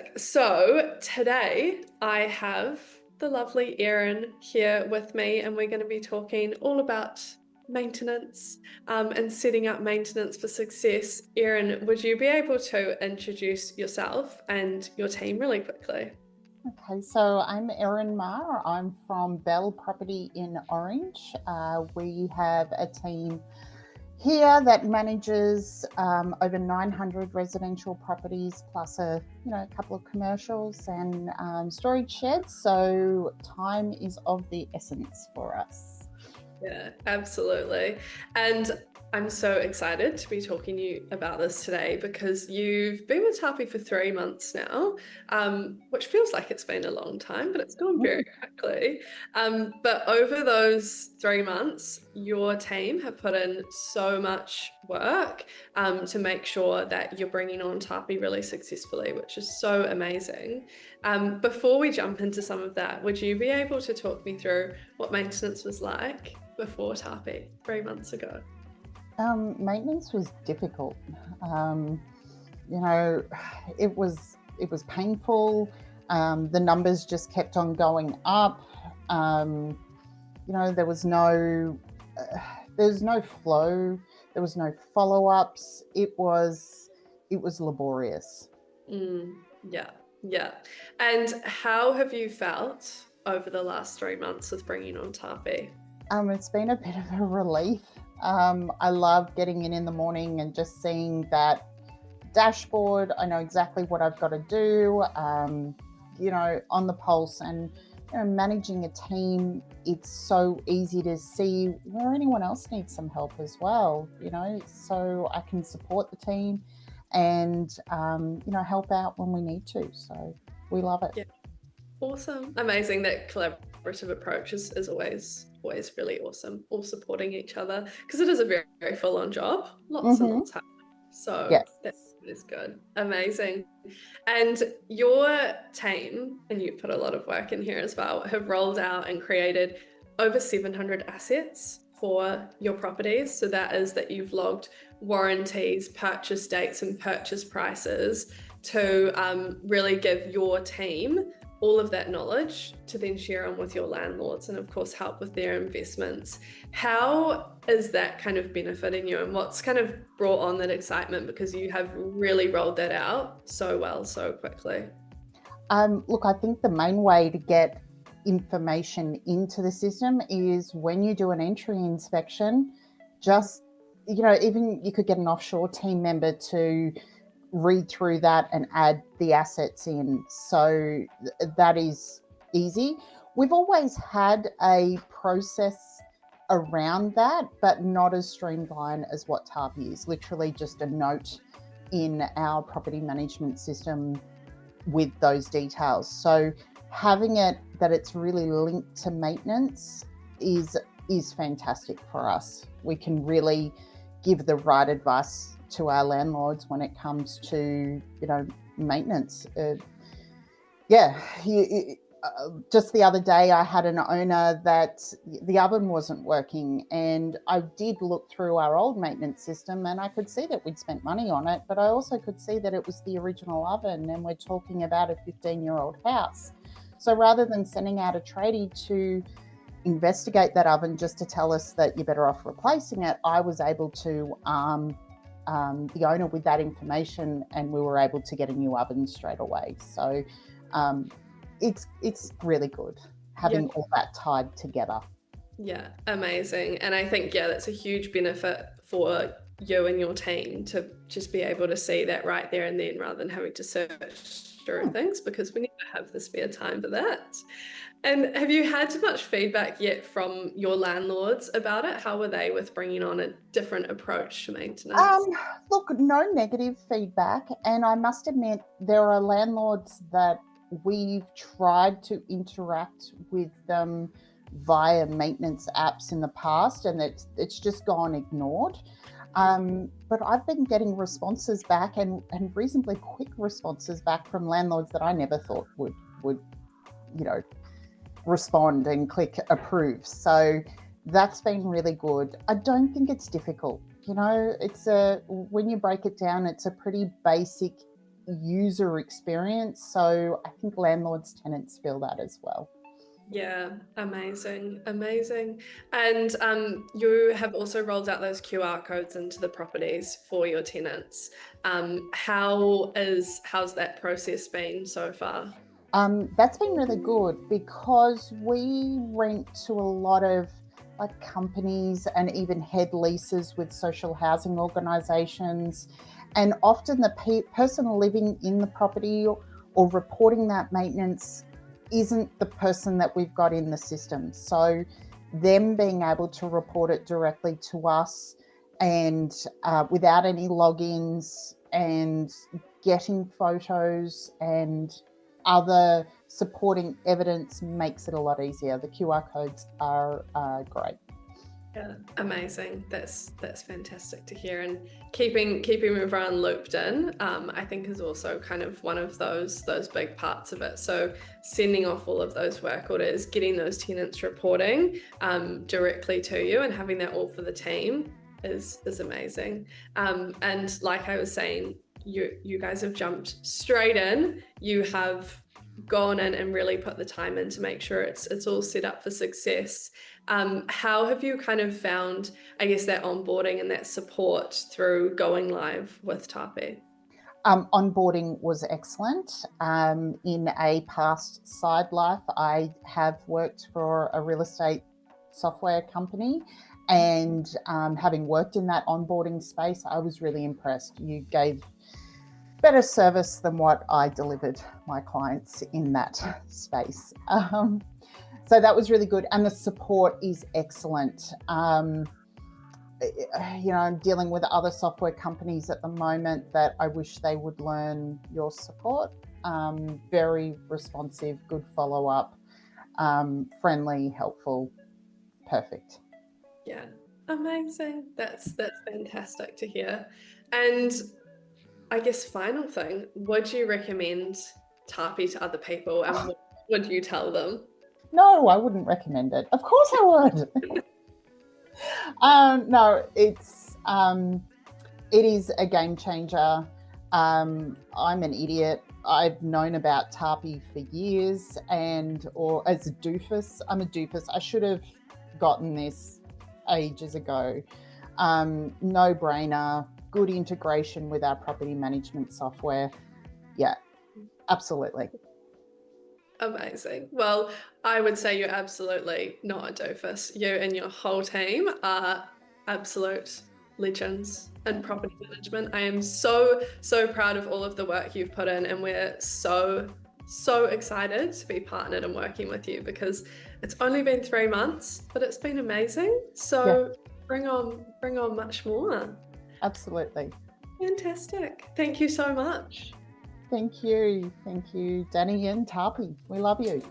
Fantastic. So today I have the lovely Erin here with me, and we're going to be talking all about maintenance and setting up maintenance for success. Erin, would you be able to introduce yourself and your team really quickly? Okay, so I'm Erin Ma. I'm from Belle Property in Orange. We have a team here that manages over 900 residential properties, plus a couple of commercials and storage sheds. So time is of the essence for us. Yeah, absolutely. And I'm so excited to be talking to you about this today because you've been with Tapi for 3 months now, which feels like it's been a long time, but it's gone very quickly. But over those 3 months, your team have put in so much work to make sure that you're bringing on Tapi really successfully, which is so amazing. Before we jump into some of that, would you be able to talk me through what maintenance was like before Tapi 3 months ago? Maintenance was difficult. Um, you know, it was painful. The numbers just kept on going up. Um, there was no flow. There was no follow-ups. It was laborious. Mm, yeah, yeah. And how have you felt over the last 3 months with bringing on Tapi? It's been a bit of a relief. I love getting in the morning and just seeing that dashboard. I know exactly what I've got to do, on the pulse, and managing a team. It's so easy to see where anyone else needs some help as well, so I can support the team and, help out when we need to. So we love it. Yeah, awesome. Amazing. That collaborative approach is always really awesome. All supporting each other because it is a very, very full-on job. Lots and Mm-hmm. lots happening. So Yes. that is good. Amazing. And your team, and you've put a lot of work in here as well, have rolled out and created over 700 assets for your properties. So that is that you've logged warranties, purchase dates, and purchase prices to really give your team all of that knowledge to then share on with your landlords and, of course, help with their investments. How is that kind of benefiting you, and what's kind of brought on that excitement because you have really rolled that out so well, so quickly? Look, I think the main way to get information into the system is when you do an entry inspection, just, even you could get an offshore team member to read through that and add the assets in. So that is easy. We've always had a process around that, but not as streamlined as what Tarpy is. Literally just a note in our property management system with those details. So having it that it's really linked to maintenance is fantastic for us. We can really give the right advice to our landlords when it comes to maintenance. Just the other day I had an owner that the oven wasn't working, and I did look through our old maintenance system and I could see that we'd spent money on it, but I also could see that it was the original oven, and we're talking about a 15-year-old house. So rather than sending out a tradie to investigate that oven just to tell us that you're better off replacing it, I was able to arm the owner with that information, and we were able to get a new oven straight away. So it's really good having all that tied together. Yeah, amazing. And I think, yeah, that's a huge benefit for you and your team to just be able to see that right there and then rather than having to search through things, because we never have the spare time for that. And have you had much feedback yet from your landlords about it? How were they with bringing on a different approach to Um, maintenance? Look, no negative feedback, and I must admit there are landlords that we've tried to interact with them via maintenance apps in the past, and it's just gone ignored. But I've been getting responses back, and reasonably quick responses back from landlords that I never thought would you know respond and click approve. So that's been really good. I don't think it's difficult. When you break it down, it's a pretty basic, user experience. So I think landlords, tenants feel that as well. Yeah, amazing, amazing. And you have also rolled out those QR codes into the properties for your tenants. How's that process been so far? That's been really good because we rent to a lot of like companies and even head leases with social housing organisations, and often the person living in the property or reporting that maintenance isn't the person that we've got in the system. So them being able to report it directly to us and without any logins and getting photos and other supporting evidence makes it a lot easier. The QR codes are great. Yeah, amazing. That's fantastic to hear. And keeping everyone looped in, I think is also kind of one of those big parts of it. So sending off all of those work orders, getting those tenants reporting directly to you, and having that all for the team is amazing. And like I was saying, you guys have jumped straight in. You have gone in and really put the time in to make sure it's all set up for success. How have you kind of found, I guess, that onboarding and that support through going live with Tapi? Onboarding was excellent. In a past side life, I have worked for a real estate software company, and having worked in that onboarding space, I was really impressed. You gave better service than what I delivered my clients in that space. So that was really good. And the support is excellent. I'm dealing with other software companies at the moment that I wish they would learn your support. Very responsive, good follow-up, friendly, helpful, perfect. Yeah, amazing. That's fantastic to hear. And I guess final thing, would you recommend Tapi to other people, and what would you tell them? No, I wouldn't recommend it. Of course I would. No, it is a game changer. I'm an idiot. I've known about Tapi for years, or as a doofus. I'm a doofus. I should have gotten this ages ago. No brainer. Good integration with our property management software. Yeah, absolutely. Amazing. Well, I would say you're absolutely not a doofus. You and your whole team are absolute legends in property management. I am so proud of all of the work you've put in, and we're so excited to be partnered and working with you, because it's only been 3 months, but it's been amazing. So yeah. Bring on much more. Absolutely. Fantastic. Thank you so much. Thank you, Danny and Tapi. We love you.